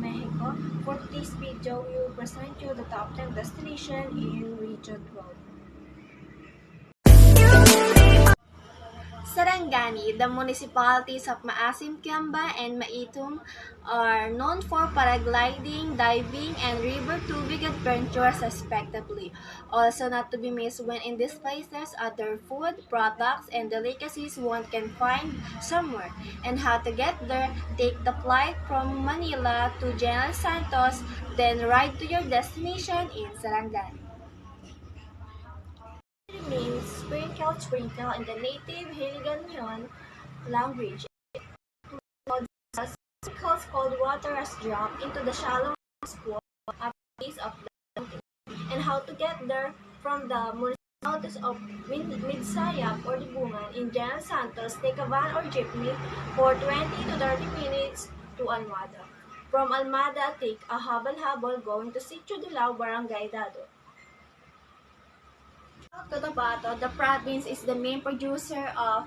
Mexico. For today's video, we will present you the top 10 destinations in Region 12. Sarangani, the municipalities of Maasim, Kiamba, and Maitum are known for paragliding, diving, and river tubing adventures respectively. Also not to be missed when in these places other food, products, and delicacies one can find somewhere. And how to get there, take the flight from Manila to General Santos, then ride to your destination in Sarangani. It means sprinkle in the native Hiligaynon language. Because cold water has dropped into the shallow pool at the base of the mountain. And how to get there from the municipalities of Midsayap or Libungan in General Santos, take a van or jeepney for 20 to 30 minutes to Almada. From Almada, take a habal-habal going to Sitio Dilao, Barangay Dado. Cotabato, the province is the main producer of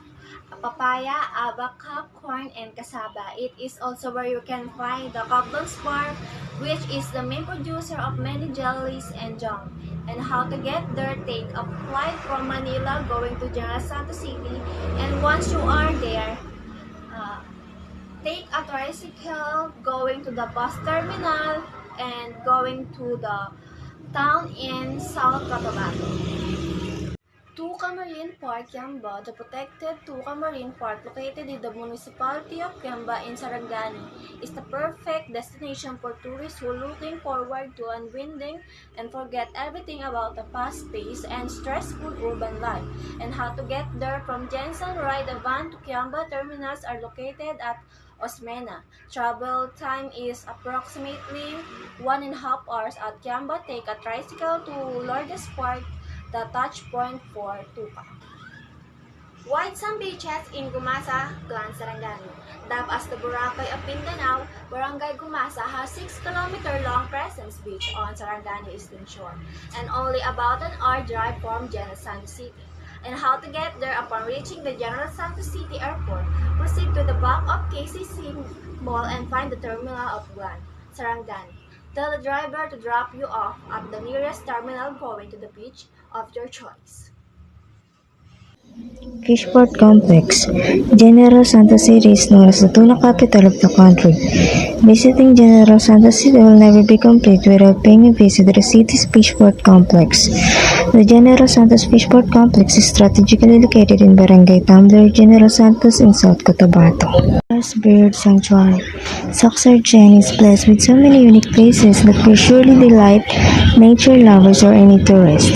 papaya, abaca, corn, and cassava. It is also where you can find the Coblon's Bar, which is the main producer of many jellies and jam. And how to get there, take a flight from Manila going to General Santos City. And once you are there, take a tricycle going to the bus terminal and going to the town in South Cotabato. Tuca Marine Park, Kiamba, the protected Tuca Marine Park located in the municipality of Kiamba in Sarangani, is the perfect destination for tourists who are looking forward to unwinding and forget everything about the fast-paced and stressful urban life. And how to get there from Jensen, ride a van to Kiamba terminals are located at Osmeña. Travel time is approximately 1.5 hours at Kiamba. Take a tricycle to Lourdes Park, the touch point for Tuca. White sand beaches in Gumasa, Clan Sarangani. Dab as the Boracay of Mindanao, Barangay Gumasa has 6-kilometer long presence beach on Sarangani Eastern Shore, and only about an hour drive from General Santos City. And how to get there upon reaching the General Santos City Airport, proceed to the back of KCC Mall and find the terminal of Guan, Sarangani. Tell the driver to drop you off at the nearest terminal going to the beach of your choice. Fishport Complex. General Santos City is known as the tuna capital of the country. Visiting General Santos City will never be complete without paying a visit to the city's Fishport Complex. The General Santos Fishport Complex is strategically located in Barangay Tumbler, General Santos in South Cotabato. Bird Sanctuary. Soxargen is blessed with so many unique places that will surely delight nature lovers or any tourists.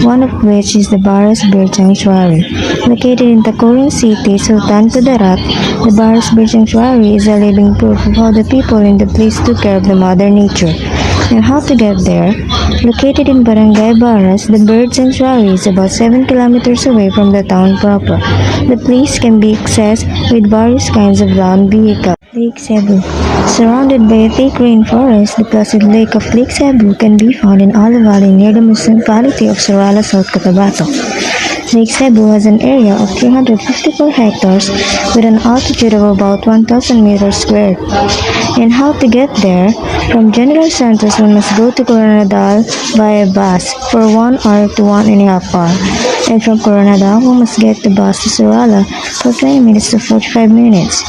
One of which is the Barras Bird Sanctuary. Located in Tacuring City, Sultan Kudarat, the Barras Bird Sanctuary is a living proof of how the people in the place took care of the mother nature. And how to get there? Located in Barangay Barras, the Bird Sanctuary is about 7 kilometers away from the town proper. The place can be accessed with various kinds of land vehicles. Lake Cebu. Surrounded by a thick rainforest, the placid lake of Lake Cebu can be found in Olive Valley near the municipality of Sorala, South Cotabato. Lake Cebu has an area of 354 hectares with an altitude of about 1,000 meters squared. And how to get there? From General Santos, one must go to Coronadal via bus for 1 hour to 1.5 hours. And from Coronadal, one must get the bus to Sorala for 20 minutes to 45 minutes.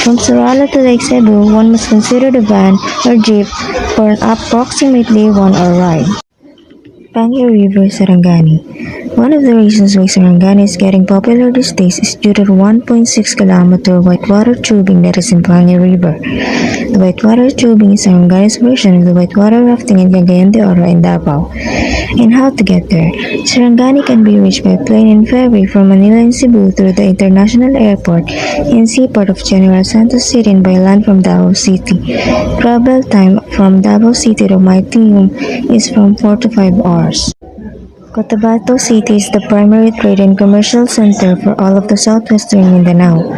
From Sorala to Lake Cebu, one must consider the van or jeep for an approximately 1 hour ride. Pangi River, Sarangani. One of the reasons why Sarangani is getting popular these days is due to the 1.6-kilometer whitewater tubing that is in Pangi River. The whitewater tubing is Sarangani's version of the whitewater rafting in Cagayan de Oro and Davao. And how to get there? Sarangani can be reached by plane and ferry from Manila and Cebu through the international airport and seaport of General Santos City and by land from Davao City. Travel time from Davao City to Maitium is from 4 to 5 hours. Cotabato City is the primary trade and commercial center for all of the southwestern Mindanao.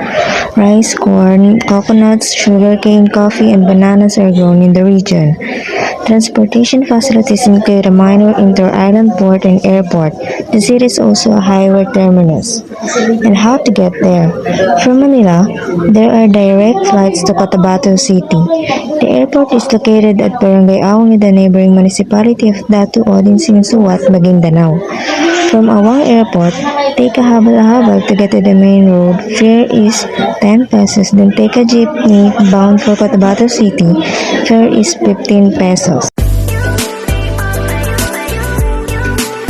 Rice, corn, coconuts, sugarcane, coffee, and bananas are grown in the region. Transportation facilities include a minor inter-island port and airport. The city is also a highway terminus. And how to get there? From Manila, there are direct flights to Cotabato City. The airport is located at Barangay Awang in the neighboring municipality of Datu Odinsing Suwat, Maguindanao. From Awang Airport, take a habal-habal to get to the main road. Fare is 10 pesos. Then take a jeepney bound for Cotabato City. Fare is 15 pesos.